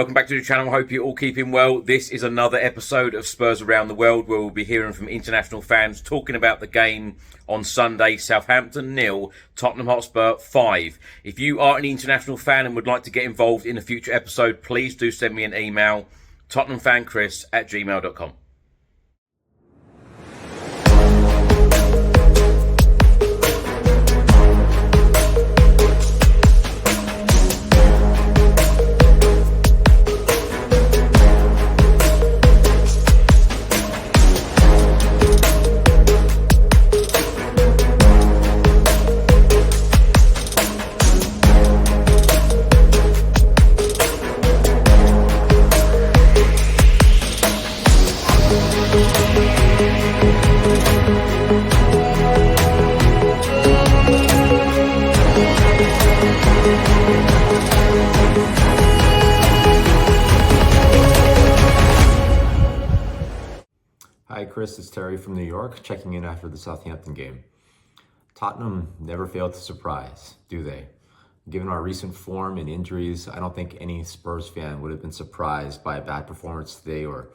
Welcome back to the channel. I hope you're all keeping well. This is another episode of Spurs Around the World, where we'll be hearing from international fans talking about the game on Sunday. Southampton 0, Tottenham Hotspur 5. If you are an international fan and would like to get involved in a future episode, please do send me an email, tottenhamfanchris@gmail.com. Hi Chris, it's Terry from New York, checking in after the Southampton game. Tottenham never failed to surprise, do they? Given our recent form and injuries, I don't think any Spurs fan would have been surprised by a bad performance today or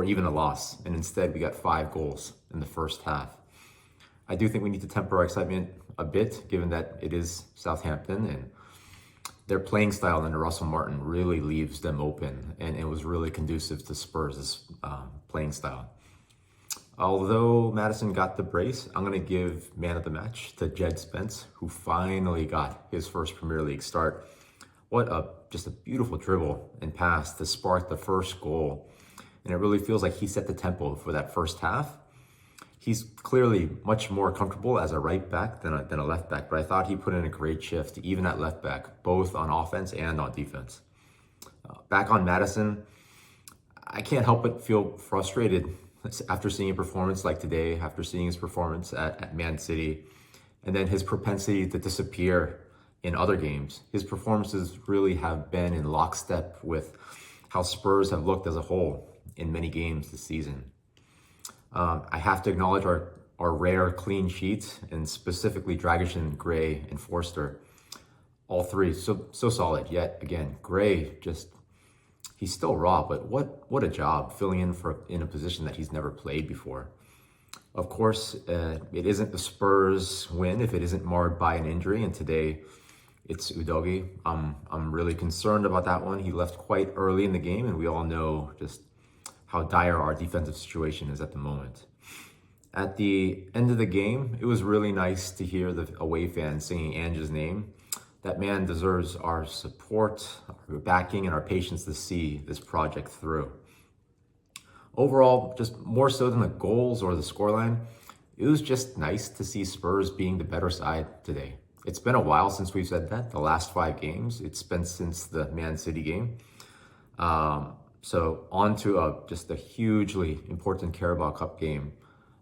even a loss, and instead we got 5 goals in the first half. I do think we need to temper our excitement a bit, given that it is Southampton and their playing style under Russell Martin really leaves them open, and it was really conducive to Spurs' playing style. Although Maddison got the brace, I'm going to give man of the match to Jed Spence, who finally got his first Premier League start. Just a beautiful dribble and pass to spark the first goal. And it really feels like he set the tempo for that first half. He's clearly much more comfortable as a right back than a left back, but I thought he put in a great shift, even at left back, both on offense and on defense. Back on Maddison, I can't help but feel frustrated after seeing a performance like today, after seeing his performance at Man City, and then his propensity to disappear in other games. His performances really have been in lockstep with how Spurs have looked as a whole in many games this season. I have to acknowledge our rare clean sheets, and specifically Dragic, Gray, and Forster. All three so solid. Yet again, Gray he's still raw, but what a job filling in a position that he's never played before. Of course, it isn't the Spurs win if it isn't marred by an injury, and today it's Udogie. I'm really concerned about that one. He left quite early in the game, and we all know just how dire our defensive situation is at the moment. At the end of the game, it was really nice to hear the away fans singing Ange's name. That man deserves our support, our backing, and our patience to see this project through. Overall, just more so than the goals or the scoreline, it was just nice to see Spurs being the better side today. It's been a while since we've said that, the last 5 games. It's been since the Man City game. So on to just a hugely important Carabao Cup game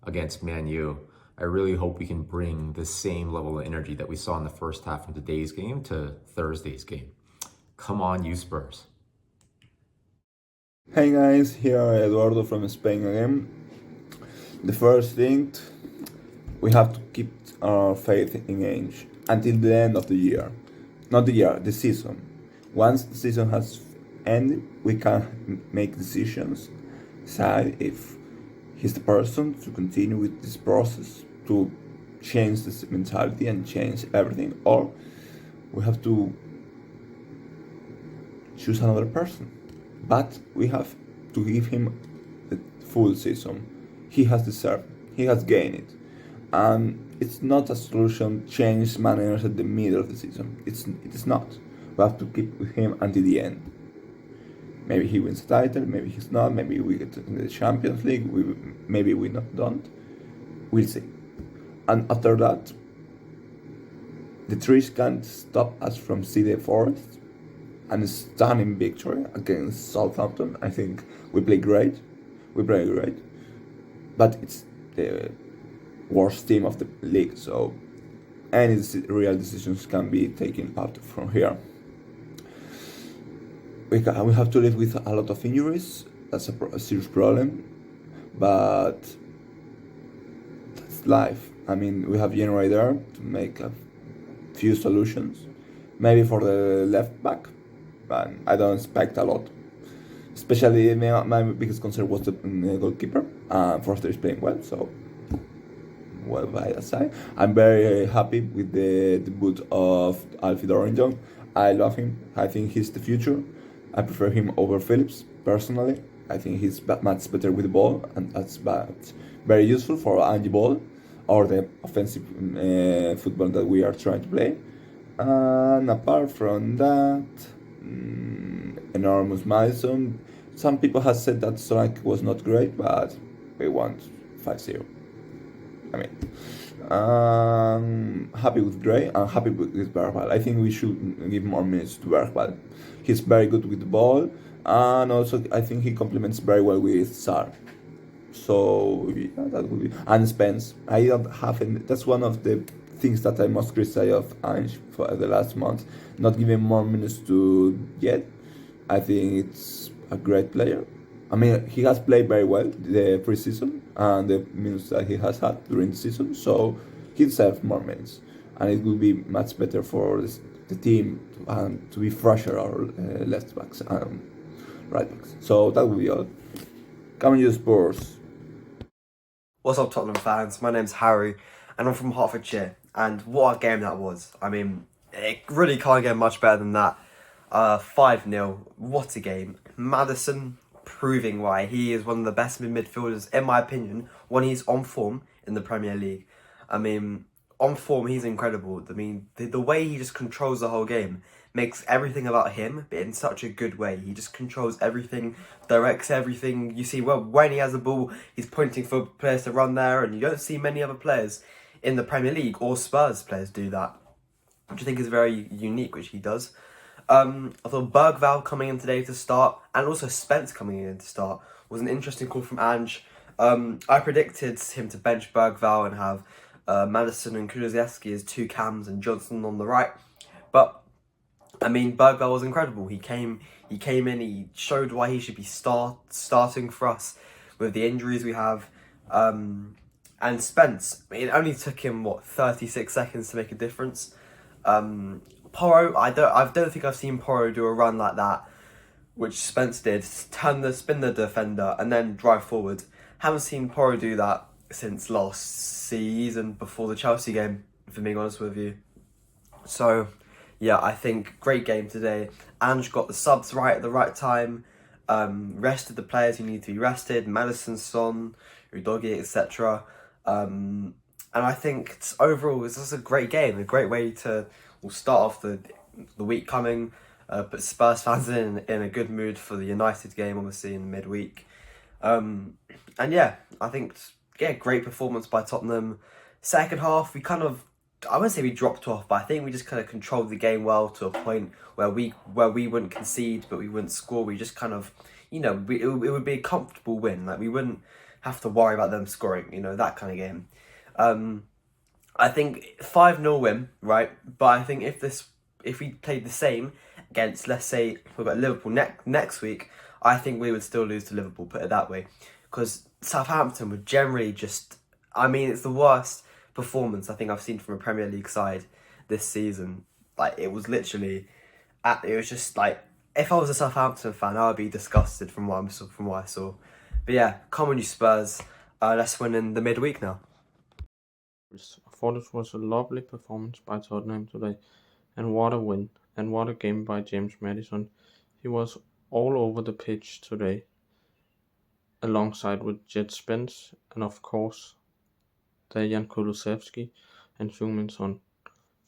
against Man U. I really hope we can bring the same level of energy that we saw in the first half of today's game to Thursday's game. Come on, you Spurs. Hey guys, here Eduardo from Spain again. The first thing, we have to keep our faith in Ange until the end of the year. Not the year, the season. Once the season has ended, we can make decisions, decide if he's the person to continue with this process, to change this mentality and change everything, or we have to choose another person. But we have to give him the full season. He has deserved, he has gained it. And it's not a solution change managers at the middle of the season. It is not. We have to keep with him until the end. Maybe he wins the title, maybe he's not, maybe we get in the Champions League, maybe we don't. We'll see. And after that, the trees can't stop us from seeing the forest. And a stunning victory against Southampton. I think we play great. But it's the worst team of the league, so any real decisions can be taken part from here. We have to live with a lot of injuries. That's a serious problem, but that's life. I mean, we have January there to make a few solutions, maybe for the left back, but I don't expect a lot. Especially my biggest concern was the goalkeeper. Forster is playing well, so well by that side. I'm very happy with the debut of Alfie Dorrington. I love him. I think he's the future. I prefer him over Phillips personally. I think he's much better with the ball, and that's very useful for Angie ball or the offensive football that we are trying to play. And apart from that, enormous Madison. Some people have said that strike was not great, but we won 5-0. I mean, happy with Gray and happy with Bergwall. I think we should give more minutes to Bergwall. He's very good with the ball, and also I think he complements very well with Sar. So yeah, that would be. And Spence, I don't have any. That's one of the things that I most criticize of Ange for the last month, not giving more minutes to Yet. I think it's a great player. I mean, he has played very well the preseason and the minutes that he has had during the season, so he deserves more minutes. And it will be much better for the team to be fresher our left backs and right backs. So that will be all. Come on, you Spurs. What's up, Tottenham fans? My name's Harry, and I'm from Hertfordshire. And what a game that was. I mean, it really can't get much better than that. 5-0. What a game. Maddison proving why he is one of the best midfielders, in my opinion, when he's on form in the Premier League. I mean, on form, he's incredible. I mean, the way he just controls the whole game makes everything about him, but in such a good way. He just controls everything, directs everything. You see, well, when he has the ball, he's pointing for players to run there, and you don't see many other players in the Premier League or Spurs players do that, which I think is very unique, which he does. I thought Bergwall coming in today to start, and also Spence coming in to start, was an interesting call from Ange. I predicted him to bench Bergwall and have Maddison and Kulusevski as two cams and Johnson on the right. But, I mean, Bergwall was incredible. He came in, he showed why he should be starting for us with the injuries we have. And Spence, it only took him, 36 seconds to make a difference. Porro, I don't think I've seen Porro do a run like that, which Spence did, spin the defender and then drive forward. Haven't seen Porro do that since last season before the Chelsea game, if I'm being honest with you. So, yeah, I think great game today. Ange got the subs right at the right time, rested the players who need to be rested, Maddison, Son, Udogie, etc. And I think overall it's just a great game, a great way to start off the week coming, but Spurs fans in a good mood for the United game, obviously in midweek. And yeah, I think great performance by Tottenham. Second half, I wouldn't say we dropped off, but I think we just kind of controlled the game well to a point where we wouldn't concede, but we wouldn't score. We just kind of, it would be a comfortable win. Like, we wouldn't have to worry about them scoring, that kind of game. I think 5-0 win, right? But I think if we played the same against, let's say, we've got Liverpool next week, I think we would still lose to Liverpool, put it that way. Because Southampton would generally just, it's the worst performance I think I've seen from a Premier League side this season. Like, it was literally, it was just like, if I was a Southampton fan, I would be disgusted from what I saw. But yeah, come on you Spurs, let's win in the midweek now. I thought it was a lovely performance by Tottenham today, and what a win, and what a game by James Maddison. He was all over the pitch today, alongside with Jet Spence, and of course, Dejan Kulusevski and Heung-min Son.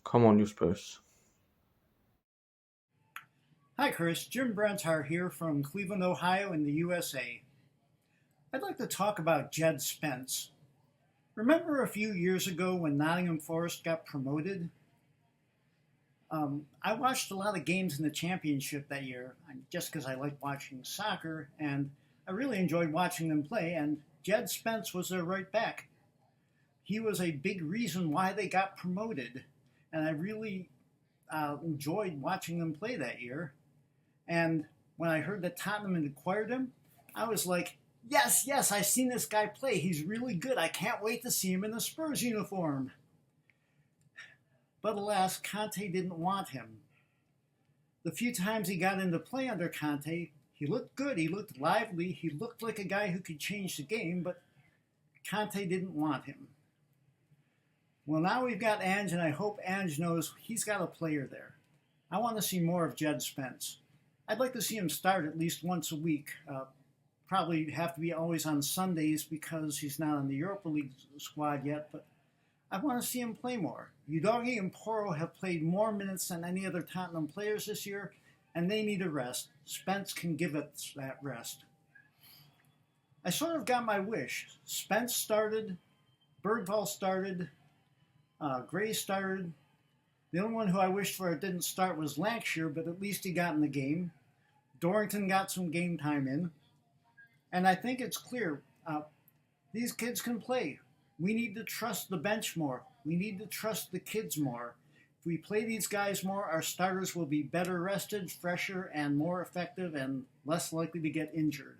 Come on, you Spurs. Hi Chris, Jim Brentar here from Cleveland, Ohio in the USA. I'd like to talk about Jed Spence. Remember a few years ago when Nottingham Forest got promoted? I watched a lot of games in the championship that year, just because I like watching soccer, and I really enjoyed watching them play, and Jed Spence was their right back. He was a big reason why they got promoted, and I really enjoyed watching them play that year. And when I heard that Tottenham had acquired him, I was like, yes, I've seen this guy play. He's really good. I can't wait to see him in the Spurs uniform. But alas, Conte didn't want him. The few times he got into play under Conte, He looked good, he looked lively, he looked like a guy who could change the game, but Conte didn't want him. Well, now we've got Ange, and I hope Ange knows he's got a player there. I want to see more of Jed Spence. I'd like to see him start at least once a week. Probably have to be always on Sundays because he's not on the Europa League squad yet, but I want to see him play more. Udogie and Porro have played more minutes than any other Tottenham players this year, and they need a rest. Spence can give us that rest. I sort of got my wish. Spence started, Bergvall started, Gray started. The only one who I wished for it didn't start was Lancashire, but at least he got in the game. Dorrington got some game time in. And I think it's clear, these kids can play. We need to trust the bench more. We need to trust the kids more. If we play these guys more, our starters will be better rested, fresher, and more effective, and less likely to get injured.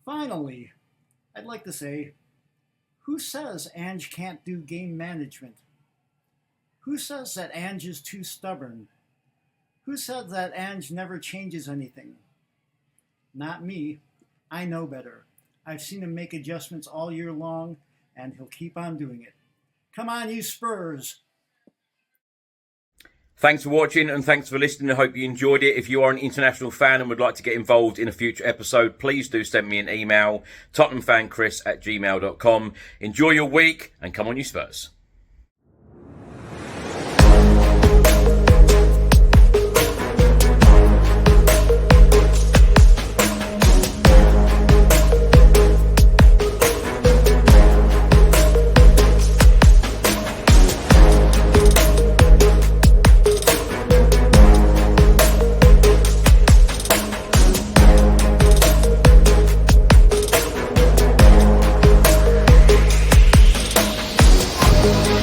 Finally, I'd like to say, who says Ange can't do game management? Who says that Ange is too stubborn? Who said that Ange never changes anything? Not me. I know better. I've seen him make adjustments all year long, and he'll keep on doing it. Come on, you Spurs! Thanks for watching and thanks for listening. I hope you enjoyed it. If you are an international fan and would like to get involved in a future episode, please do send me an email, tottenhamfanchris@gmail.com. Enjoy your week and come on, you Spurs.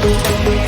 Thank you.